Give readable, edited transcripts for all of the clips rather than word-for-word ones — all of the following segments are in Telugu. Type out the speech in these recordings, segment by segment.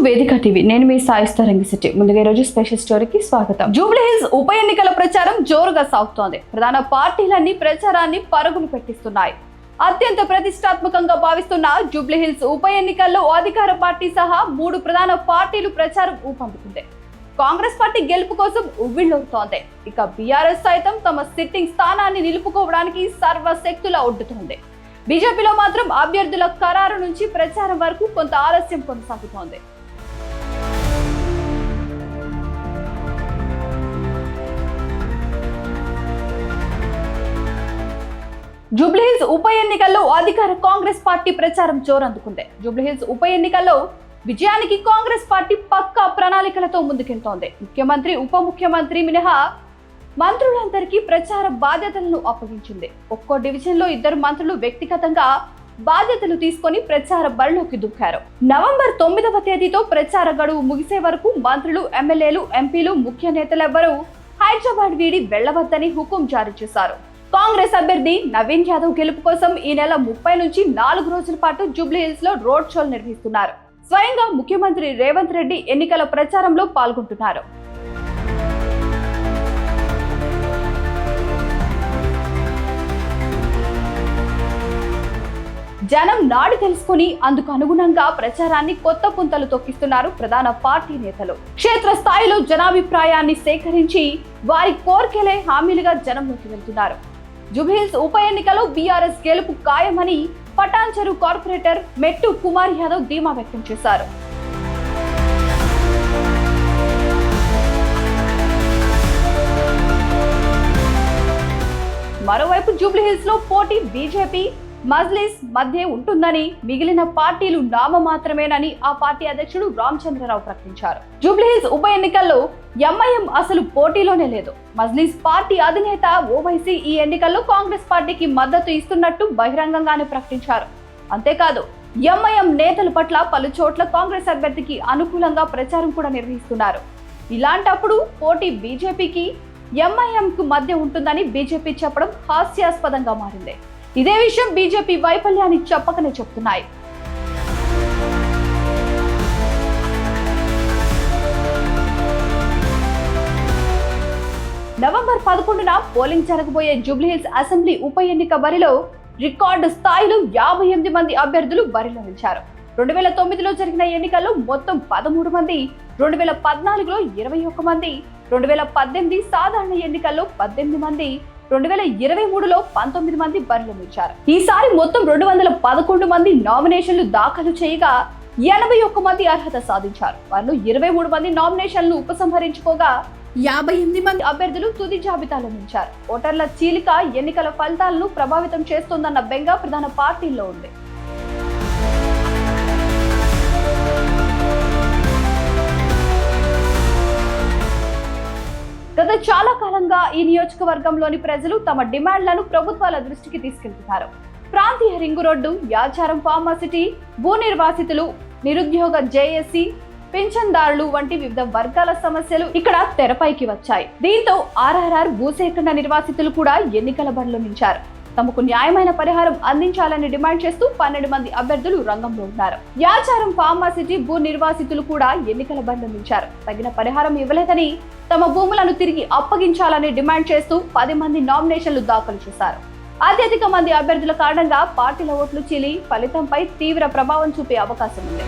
వేదిక టీవీ నేను మీ సాయిస్తా రంగిశెట్టి. ముందుగా ఈ రోజు స్పెషల్ స్టోరీకి స్వాగతం. జూబ్లీ హిల్స్ ఉప ఎన్నికల ప్రచారం జోరుగా సాగుతోంది. ప్రధాన పార్టీలన్నీ ప్రచారాన్ని పరుగులు పెట్టిస్తున్నాయి. అత్యంత ప్రతిష్టాత్మకంగా భావిస్తున్న జూబ్లీ హిల్స్ ఉప ఎన్నికల్లో అధికార పార్టీ సహా 3 ప్రధాన పార్టీలు ప్రచారం ఊపందుకుంది. కాంగ్రెస్ పార్టీ గెలుపు కోసం ఉవ్విళ్లూరుతోంది. ఇక బీఆర్ఎస్ సైతం తమ సిట్టింగ్ స్థానాన్ని నిలుపుకోవడానికి సర్వశక్తులా ఒడ్డుతోంది. బీజేపీలో మాత్రం అభ్యర్థుల ఖరారు నుంచి ప్రచారం వరకు కొంత ఆలస్యం కొనసాగుతోంది. జూబ్లీహిల్స్ ఉప ఎన్నికల్లో అధికార కాంగ్రెస్ పార్టీ ప్రచారం జోరందుకుంది. జూబ్లీహిల్స్ ఉప ఎన్నికల్లో విజయానికి కాంగ్రెస్ పార్టీ పక్కా ప్రణాళికలతో ముందుకెళ్తోంది. ముఖ్యమంత్రి, ఉప ముఖ్యమంత్రి మినహా మంత్రులందరికీ ప్రచార బాధ్యతలను అప్పగించింది. ఒక్కో డివిజన్ లో 2 మంత్రులు వ్యక్తిగతంగా బాధ్యతలు తీసుకొని ప్రచార బరిలోకి దుక్కారు. నవంబర్ 9వ తేదీతో ప్రచార గడువు ముగిసే వరకు మంత్రులు, ఎమ్మెల్యేలు, ఎంపీలు, ముఖ్య నేతలెవ్వరూ హైదరాబాద్ వీడి వెళ్లవద్దని హుకుం జారీ చేశారు. కాంగ్రెస్ అభ్యర్థి నవీన్ యాదవ్ గెలుపు కోసం ఈ నెల 30 నుంచి 4 రోజుల పాటు జూబ్లీహిల్స్ లో రోడ్ షోలు నిర్వహిస్తున్నారు. స్వయంగా ముఖ్యమంత్రి రేవంత్ రెడ్డి ఎన్నికల ప్రచారంలో పాల్గొంటున్నారు. జనం నాడి తెలుసుకుని అందుకు అనుగుణంగా ప్రచారాన్ని కొత్త పుంతలు తొక్కిస్తున్నారు ప్రధాన పార్టీ నేతలు. క్షేత్ర స్థాయిలో జనాభిప్రాయాన్ని సేకరించి వారి కోర్కెలే హామీలుగా జనంలోకి వెళ్తున్నారు. జూబ్లీహిల్స్ ఉప ఎన్నికలో బీఆర్ఎస్ గెలుపు ఖాయమని పటాన్చెరు కార్పొరేటర్ మెట్టు కుమార్ యాదవ్ ధీమా వ్యక్తం చేశారు. మరోవైపు జూబ్లీహిల్స్ లో పోటీ బీజేపీ, మజ్లిస్ మధ్య ఉంటుందని, మిగిలిన పార్టీలు నామమాత్రమేనని ఆ పార్టీ అధ్యక్షుడు రామచంద్రరావు ప్రకటించారు. జూబ్లీహిల్స్ ఉప ఎన్నికల్లో ఎంఐఎం అసలు పోటీలోనే లేదు. మజ్లిస్ పార్టీ అధినేత ఓవైసీ ఈ ఎన్నికల్లో కాంగ్రెస్ పార్టీకి మద్దతు ఇస్తున్నట్టు బహిరంగంగానే ప్రకటించారు. అంతేకాదు, ఎంఐఎం నేతల పట్ల పలు చోట్ల కాంగ్రెస్ అభ్యర్థికి అనుకూలంగా ప్రచారం కూడా నిర్వహిస్తున్నారు. ఇలాంటప్పుడు పోటీ బీజేపీకి, ఎంఐఎంకు మధ్య ఉంటుందని బీజేపీ చెప్పడం హాస్యాస్పదంగా మారింది. ఇదే విషయం బీజేపీ వైఫల్యాన్ని చెప్పకనే చెప్తున్నాయి. నవంబర్ 11న పోలింగ్ జరగబోయే జూబ్లీహిల్స్ అసెంబ్లీ ఉప ఎన్నిక బరిలో రికార్డు స్థాయిలో 58 మంది అభ్యర్థులు బరిలో నిలిచారు. 2009లో జరిగిన ఎన్నికల్లో మొత్తం 13 మంది, 2014లో 21 మంది, 2018 సాధారణ ఎన్నికల్లో 18 మంది, 2023లో 19 మంది బరిలో నిలిచారు. ఈసారి మొత్తం 211 మంది నామినేషన్లు దాఖలు చేయగా 81 మంది అర్హత సాధించారు. వారిలో 23 మంది నామినేషన్లను ఉపసంహరించుకోగా 58 మంది అభ్యర్థులు తుది జాబితాలో నిలిచారు. ఓటర్ల చీలిక ఎన్నికల ఫలితాలను ప్రభావితం చేస్తోందన్న బెంగ ప్రధాన పార్టీల్లో ఉంది. గత చాలా కాలంగా ఈ నియోజకవర్గంలోని ప్రజలు తమ డిమాండ్లను ప్రభుత్వాల దృష్టికి తీసుకెళ్తున్నారు. ప్రాంతీయ రింగు రోడ్డు, యాచారం ఫార్మాసిటీ, భూ నిర్వాసితులు, నిరుద్యోగ జేఏసీ, పింఛన్దారులు వంటి వివిధ వర్గాల సమస్యలు ఇక్కడ తెరపైకి వచ్చాయి. దీంతో ఆర్ఆర్ఆర్ భూసేకరణ నిర్వాసితులు కూడా ఎన్నికల బరిలో నిలిచారు. తమకు న్యాయమైన పరిహారం అందించాలని డిమాండ్ చేస్తూ 12 మంది అభ్యర్థులు రంగంలో ఉన్నారు. యాచారం ఫార్మాసిటీ భూ నిర్వాసితులు కూడా ఎన్నికల బరిలో నిలిచారు. తగిన పరిహారం ఇవ్వలేదని, తమ భూములను తిరిగి అప్పగించాలని డిమాండ్ చేస్తూ 10 మంది నామినేషన్లు దాఖలు చేశారు. అత్యధిక మంది అభ్యర్థుల కారణంగా పార్టీల ఓట్లు చీలి ఫలితంపై తీవ్ర ప్రభావం చూపే అవకాశం ఉంది.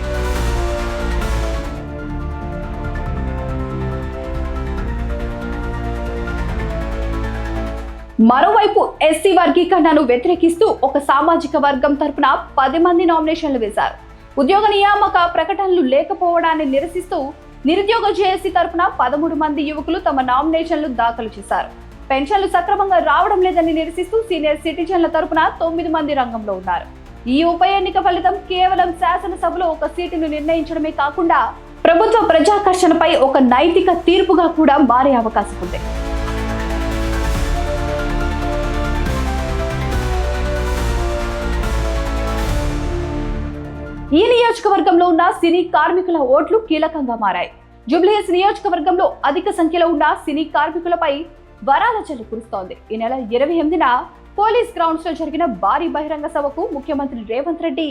మరోవైపు ఎస్సీ వర్గీకరణను వ్యతిరేకిస్తూ ఒక సామాజిక వర్గం తరపున 10 మంది నామినేషన్లు వేశారు. ఉద్యోగ నియామక ప్రకటనలు లేకపోవడాన్ని నిరసిస్తూ నిరుద్యోగ జేఏసీ తరపున 13 మంది యువకులు తమ నామినేషన్లు దాఖలు చేశారు. పెన్షన్లు సక్రమంగా రావడం లేదని నిరసిస్తూ సీనియర్ సిటిజన్ల తరపున 9 మంది రంగంలో ఉన్నారు. ఈ ఉప ఎన్నిక ఫలితం కేవలం శాసనసభలో ఒక సీటును నిర్ణయించడమే కాకుండా ప్రభుత్వ ప్రజాకర్షణపై ఒక నైతిక తీర్పుగా కూడా మారే అవకాశం ఉంది. ఈ నియోజకవర్గంలో ఉన్న సినీ కార్మికుల ఓట్లు కీలకంగా మారాయి. జూబ్లీహిల్స్ నియోజకవర్గంలో అధిక సంఖ్యలో ఉన్న సినీ కార్మికులపై వరాల జల్లు కురుస్తోంది. ఈ నెల 28న పోలీస్ గ్రౌండ్స్ లో జరిగిన భారీ బహిరంగ సభకు ముఖ్యమంత్రి రేవంత్ రెడ్డి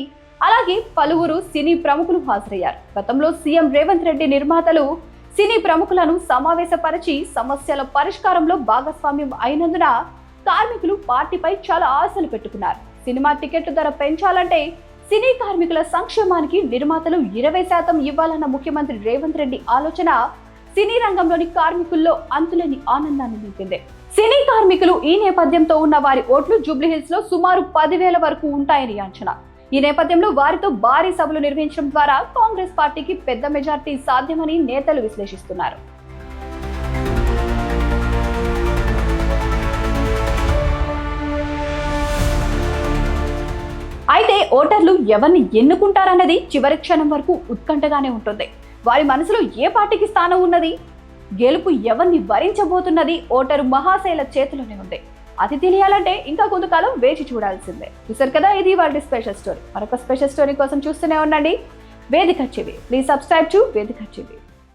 అలాగే పలువురు సినీ ప్రముఖులు హాజరయ్యారు. గతంలో సీఎం రేవంత్ రెడ్డి నిర్మాతలు సినీ ప్రముఖులను సమావేశపరిచి సమస్యల పరిష్కారంలో భాగస్వామ్యం అయినందున కార్మికులు పార్టీపై చాలా ఆశలు పెట్టుకున్నారు. సినిమా టికెట్ల ధర పెంచాలంటే సినీ కార్మికుల సంక్షేమానికి నిర్మాతలు 20% ఇవ్వాలన్న ముఖ్యమంత్రి రేవంత్ రెడ్డి ఆలోచన సినీ రంగంలోని కార్మికుల్లో అంతులేని ఆనందాన్ని నింపింది. సినీ కార్మికులు ఈ నేపథ్యంతో ఉన్న వారి ఓట్లు జూబ్లీహిల్స్ లో సుమారు 10,000 వరకు ఉంటాయని అంచనా. ఈ నేపథ్యంలో వారితో భారీ సభలు నిర్వహించడం ద్వారా కాంగ్రెస్ పార్టీకి పెద్ద మెజార్టీ సాధ్యమని నేతలు విశ్లేషిస్తున్నారు. అయితే ఓటర్లు ఎవరిని ఎన్నుకుంటారన్నది చివరి క్షణం వరకు ఉత్కంఠగానే ఉంటుంది. వారి మనసులో ఏ పార్టీకి స్థానం ఉన్నది, గెలుపు ఎవరిని వరించబోతున్నది ఓటరు మహాశైల చేతిలోనే ఉంది. అది తెలియాలంటే ఇంకా కొంతకాలం వేచి చూడాల్సిందే. చూసారు కదా, ఇది వాళ్ళ స్పెషల్ స్టోరీ. మరొక స్పెషల్ స్టోరీ కోసం చూస్తూనే ఉండండి వేదిక టీవీ. ప్లీజ్ సబ్స్క్రైబ్ టు వేదిక టీవీ.